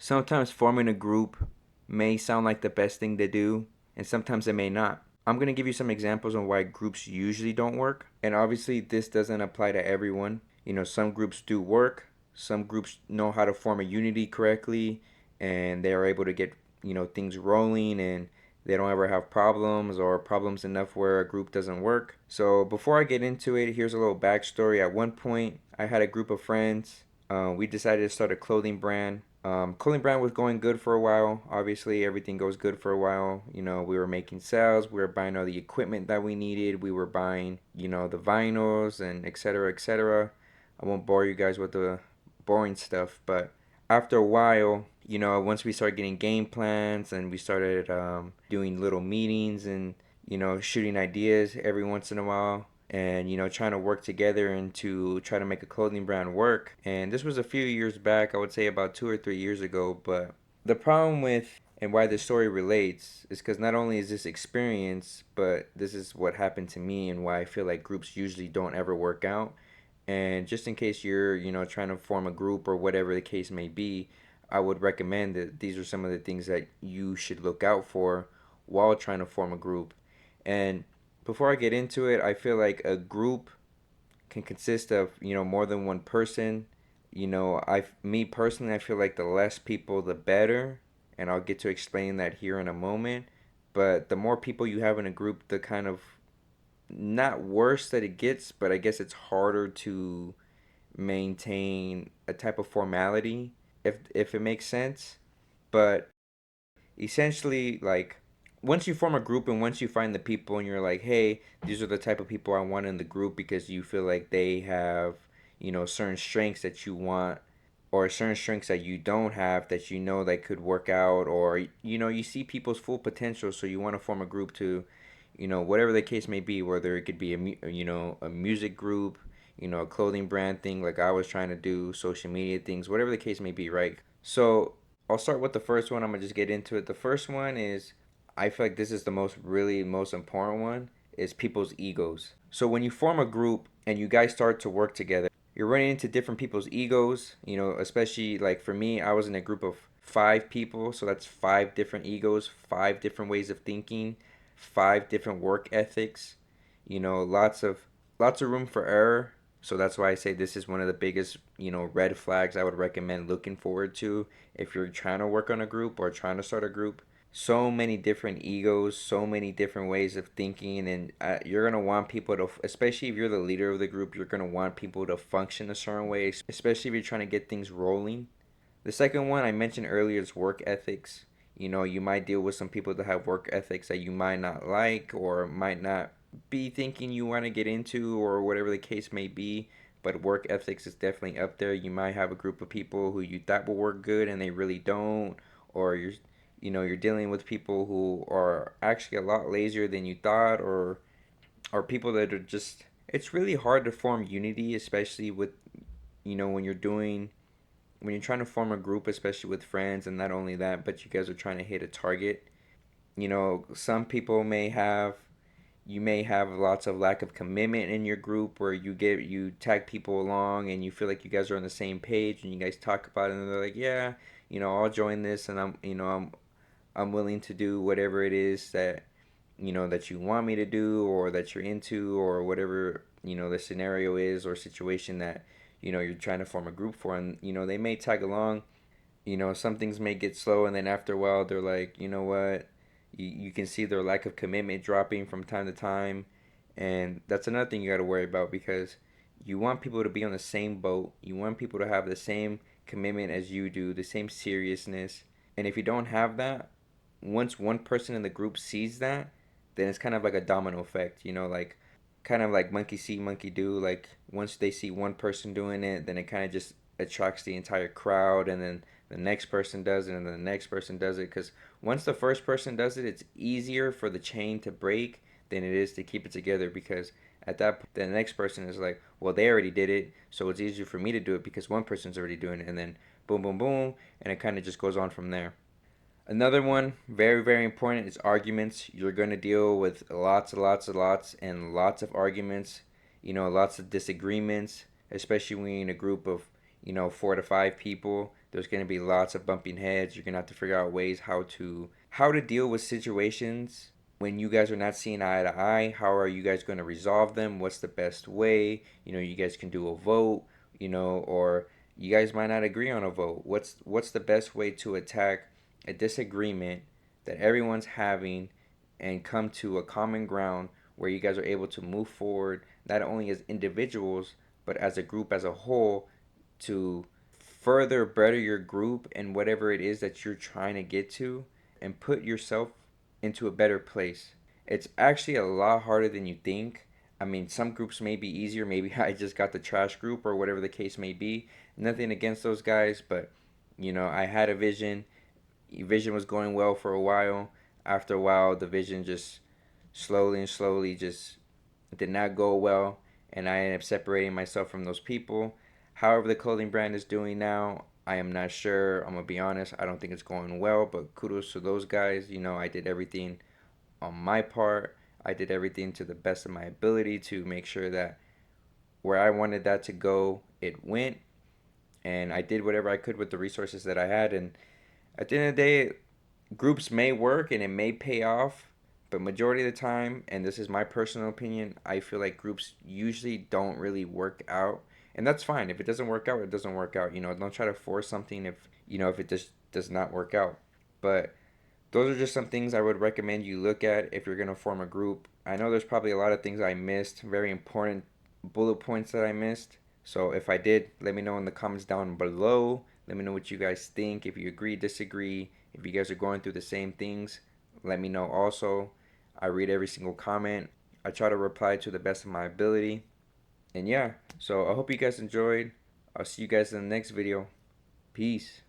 Sometimes forming a group may sound like the best thing to do, and sometimes it may not. I'm going to give you some examples on why groups usually don't work. And obviously, this doesn't apply to everyone. Some groups do work, some groups know how to form a unity correctly, and they are able to get, things rolling, and they don't ever have problems or problems enough where a group doesn't work. So, before I get into it, here's a little backstory. At one point, I had a group of friends. We decided to start a clothing brand. Clothing brand was going good for a while. Obviously, everything goes good for a while. We were making sales. We were buying all the equipment that we needed. We were buying, the vinyls and etc. etc. I won't bore you guys with the boring stuff, but after a while, once we started getting game plans and we started doing little meetings and shooting ideas every once in a while, and trying to work together and to try to make a clothing brand work. And this was a few years back, I would say about 2 or 3 years ago. But the problem with and why this story relates is because not only is this experience, but this is what happened to me and why I feel like groups usually don't ever work out. And just in case you're trying to form a group or whatever the case may be, I would recommend that these are some of the things that you should look out for while trying to form a group. And before I get into it, I feel like a group can consist of, more than one person. Me personally, I feel like the less people, the better. And I'll get to explain that here in a moment. But the more people you have in a group, the kind of not worse that it gets, but I guess it's harder to maintain a type of formality, if it makes sense. But essentially, like, once you form a group and once you find the people and you're like, hey, these are the type of people I want in the group because you feel like they have, certain strengths that you want, or certain strengths that you don't have that that could work out, or you see people's full potential, so you want to form a group to, whatever the case may be, whether it could be a music group, a clothing brand thing like I was trying to do, social media things, whatever the case may be, right? So I'll start with the first one. I'm gonna just get into it. The first one is, I feel like this is the most important one, is people's egos. So when you form a group and you guys start to work together, you're running into different people's egos. Especially like for me, I was in a group of 5 people, so that's 5 different egos, 5 different ways of thinking, 5 different work ethics. Lots of room for error. So that's why I say this is one of the biggest, red flags I would recommend looking forward to if you're trying to work on a group or trying to start a group. So many different egos, so many different ways of thinking, and you're gonna want people to, especially if you're the leader of the group, you're gonna want people to function a certain way, especially if you're trying to get things rolling. The second one I mentioned earlier is work ethics. You might deal with some people that have work ethics that you might not like or might not be thinking you want to get into, or whatever the case may be. But work ethics is definitely up there. You might have a group of people who you thought will work good and they really don't, or you're dealing with people who are actually a lot lazier than you thought, or people that are just. It's really hard to form unity, especially with when you're trying to form a group, especially with friends, and not only that, but you guys are trying to hit a target. Some people you may have lots of lack of commitment in your group, where you tag people along and you feel like you guys are on the same page and you guys talk about it and they're like, yeah, I'll join this, and I'm willing to do whatever it is that you want me to do or that you're into, or whatever the scenario is or situation that you're trying to form a group for. And they may tag along. Some things may get slow, and then after a while they're like, you know what, you can see their lack of commitment dropping from time to time. And that's another thing you got to worry about, because you want people to be on the same boat, you want people to have the same commitment as you do, the same seriousness. And if you don't have that, once one person in the group sees that, then it's kind of like a domino effect, like kind of like monkey see, monkey do. Like once they see one person doing it, then it kind of just attracts the entire crowd, and then the next person does it, and then the next person does it. Because once the first person does it, it's easier for the chain to break than it is to keep it together. Because at that point, the next person is like, well, they already did it, so it's easier for me to do it because one person's already doing it, and then boom, boom, boom, and it kind of just goes on from there. Another one, very, very important, is arguments. You're going to deal with lots and lots and lots and lots of arguments, lots of disagreements, especially when you're in a group of, 4 to 5 people. There's going to be lots of bumping heads. You're going to have to figure out ways how to deal with situations when you guys are not seeing eye to eye. How are you guys going to resolve them? What's the best way? You guys can do a vote, or you guys might not agree on a vote. What's the best way to attack a disagreement that everyone's having and come to a common ground where you guys are able to move forward not only as individuals but as a group as a whole to further better your group and whatever it is that you're trying to get to and put yourself into a better place. It's actually a lot harder than you think. I mean, some groups may be easier. Maybe I just got the trash group or whatever the case may be. Nothing against those guys, but I had a vision. Vision was going well for a while. After a while, the vision just slowly and slowly just did not go well, and I ended up separating myself from those people. However, the clothing brand is doing now, I am not sure. I'm gonna be honest. I don't think it's going well, but kudos to those guys. I did everything on my part. I did everything to the best of my ability to make sure that where I wanted that to go, it went, and I did whatever I could with the resources that I had. And at the end of the day, groups may work and it may pay off, but majority of the time, and this is my personal opinion, I feel like groups usually don't really work out. And that's fine. If it doesn't work out, it doesn't work out. Don't try to force something if it just does not work out. But those are just some things I would recommend you look at if you're going to form a group. I know there's probably a lot of things I missed, very important bullet points that I missed. So if I did, let me know in the comments down below. Let me know what you guys think. If you agree, disagree, if you guys are going through the same things, let me know also. I read every single comment. I try to reply to the best of my ability. And yeah, so I hope you guys enjoyed. I'll see you guys in the next video. Peace.